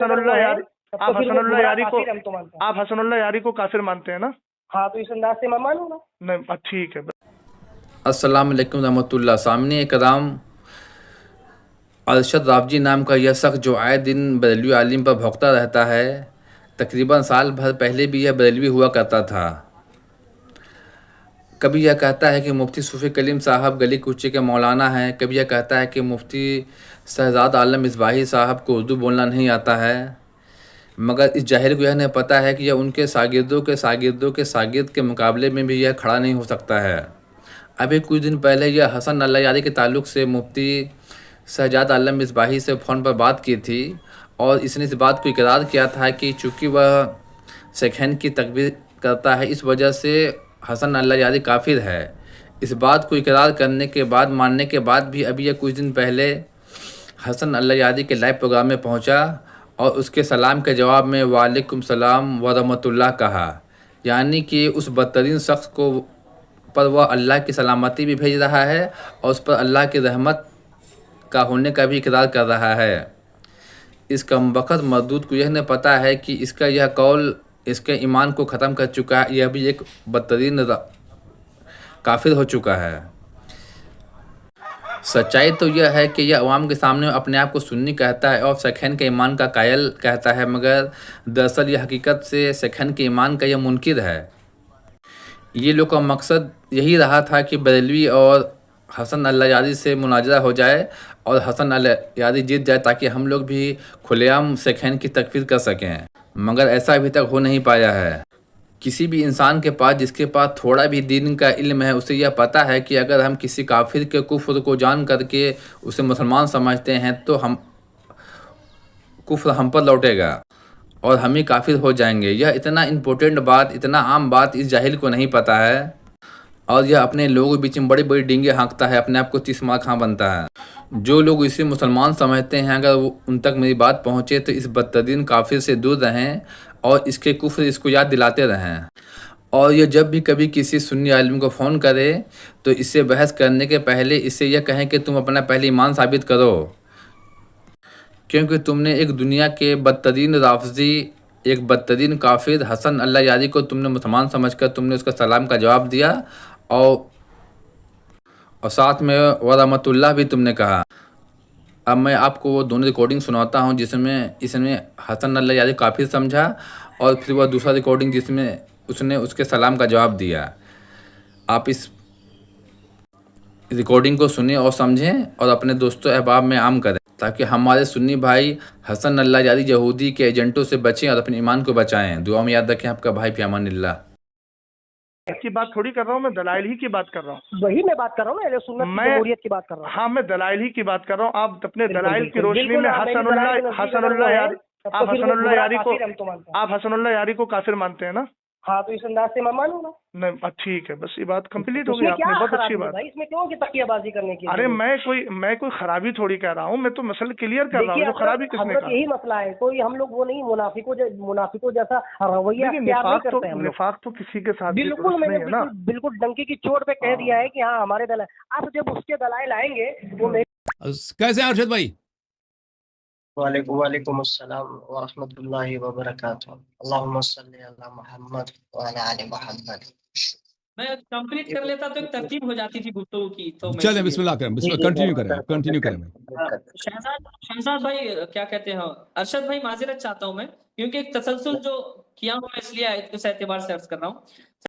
हसनुल्लाह है यारी तब आप तो फिर वो हसनुल्लाह बुरा यारी को काफिर हम तो मानते हैं। आप हसनुल्लाह यारी को काफिर मानते हैं ना? हाँ, तो इस अंदाज से मैं मानूंगा। नहीं, ठीक है। अस्सलाम वालेकुम रहमतुल्लाह। सामने कराम, अरशद रावजी नाम का यह शख्स जो आए दिन बरेलवी आलिम पर भौंकता रहता है, तकरीबन साल भर पहले भी यह बरेलवी हुआ करता था। कभी यह कहता है कि मुफ्ती सूफ़ी कलीम साहब गली कूचे के मौलाना हैं, कभी यह कहता है कि मुफ्ती शहजाद आलम मिसबाही साहब को उर्दू बोलना नहीं आता है। मगर इस जाहिल को यह नहीं पता है कि यह उनके शागिर्दों के शागिर्दों के शागिर्द के मुकाबले में भी यह खड़ा नहीं हो सकता है। अभी कुछ दिन पहले यह हसन अल्लाह यारी के ताल्लुक़ से मुफ्ती शहजाद आलम मिसबाही से फ़ोन पर बात की थी और इसने इस बात को इकरार किया था कि चूँकि वह शेखैन की तकबीर करता है, इस वजह से हसन अल्लाह यारी काफिर है। इस बात को इकरार करने के बाद, मानने के बाद भी अभी यह कुछ दिन पहले हसन अल्लाह यारी के लाइव प्रोग्राम में पहुंचा और उसके सलाम के जवाब में वालेकुम सलाम व रहमतुल्लाह कहा। यानी कि उस बदतरीन शख्स को पर वह अल्लाह की सलामती भी भेज रहा है और उस पर अल्लाह की रहमत का होने का भी इकरार कर रहा है। इस कमबख्त मरदूद को यह नहीं पता है कि इसका यह कौल इसके ईमान को ख़त्म कर चुका है, यह भी एक बदतरीन काफिर हो चुका है। सच्चाई तो यह है कि यह अवाम के सामने अपने आप को सुन्नी कहता है और शेखैन के ईमान का कायल कहता है, मगर दरअसल यह हकीकत से शेखैन के ईमान का यह मुनकिर है। ये लोग का मकसद यही रहा था कि बरेलवी और हसन अल्लाह यारी से मुनाजरा हो जाए और हसन अल्लाह यारी जीत जाए ताकि हम लोग भी खुलेआम शेखैन की तकफीर कर सकें, मगर ऐसा अभी तक हो नहीं पाया है। किसी भी इंसान के पास जिसके पास थोड़ा भी दीन का इल्म है, उसे यह पता है कि अगर हम किसी काफिर के कुफ्र को जान करके उसे मुसलमान समझते हैं तो हम कुफ्र हम पर लौटेगा और हम ही काफिर हो जाएंगे। यह इतना इम्पोर्टेंट बात, इतना आम बात इस जाहिल को नहीं पता है और यह अपने लोगों के बीच में बड़ी बड़ी डींगे हाँकता है, अपने आप को 30 मार खां बनता है। जो लोग इसे मुसलमान समझते हैं, अगर उन तक मेरी बात पहुँचे तो इस बदतरीन काफिर से दूर रहें और इसके कुफ्र इसको याद दिलाते रहें। और यह जब भी कभी किसी सुन्नी आलिम को फ़ोन करे तो इससे बहस करने के पहले इससे यह कहें कि तुम अपना पहले ईमान साबित करो, क्योंकि तुमने एक दुनिया के बदतरीन राफजी, एक बदतरीन काफिर हसन अल्लाह यारी को तुमने मुसलमान समझकर तुमने उसका सलाम का जवाब दिया और साथ में व रहमतुल्लाह भी तुमने कहा। अब मैं आपको वो दोनों रिकॉर्डिंग सुनाता हूँ जिसमें इसने हसन अल्लाह यारी काफिर समझा और फिर वह दूसरा रिकॉर्डिंग जिसमें उसने उसके सलाम का जवाब दिया। आप इस रिकॉर्डिंग को सुनें और समझें और अपने दोस्तों अहबाब में आम करें ताकि हमारे सुन्नी भाई हसन अल्लाह यारी यहूदी के एजेंटों से बचें और अपने ईमान को बचाएं। दुआ में याद रखें। आपका भाई फी अमानिल्लाह। की बात थोड़ी कर रहा हूँ, मैं दलाइल ही की बात कर रहा हूँ। वही मैं बात कर रहा हूँ ना, अहले सुन्नत की जमहूरियत की बात कर रहा हूँ। हाँ, मैं दलाइल ही की बात कर रहा हूँ। आप अपने बिल्कुल, दलाइल की बिल्कुल, रोशनी बिल्कुल, में हाँ, मेरी दलाइल की हसनुल्लाह यारी तब आप तो फिर वो हसनुल्लाह बुरा यारी को काफिर हम तो मानते हैं। आप हसनुल्लाह यारी को काफिर मानते हैं ना? हाँ, तो इस अंदाज से मैं मानूंगा। नहीं, ठीक है, बस ये बात कंप्लीट हो गई। इसमें आपने क्या बहुत खराबी अच्छी है बात। भाई, इसमें क्यों की तकियाबाजी करने की? अरे मैं कोई खराबी थोड़ी कह रहा हूँ, मैं तो मसला क्लियर कर रहा हूँ। जो खराबी किसने कहा? यही मसला है, कोई हम लोग वो नहीं मुनाफिकों जैसा रवैया इख्तियार नहीं करते हैं हम लोग। निफाक तो किसी के साथ भी बिल्कुल, दुरुस्त मैंने नहीं है ना। बिल्कुल डंके की चोट पे कह दिया है कि हाँ हमारे दलाल। अब जब उसके दलाइल आएंगे वो कैसे हैं अरशद भाई? वालेकुम अस्सलाम व रहमतुल्लाहि व बरकातुहू। अल्लाहुम्मा सल्ली अला मुहम्मद व अला आलि मुहम्मद। मैं कंप्लीट कर लेता तो एक तरतीब हो जाती थी गुफ्तगू की। तो मैं चलें, बिस्मिल्लाह करें, बिस्मिल्लाह, कंटिन्यू करें, आप कंटिन्यू करें। शहजाद भाई क्या कहते हैं, अरशद भाई माजिरत चाहता हूं मैं, क्योंकि एक तसलसल जो किया हूं मैं इसलिए इस एतबार से अर्ज कर रहा हूँ।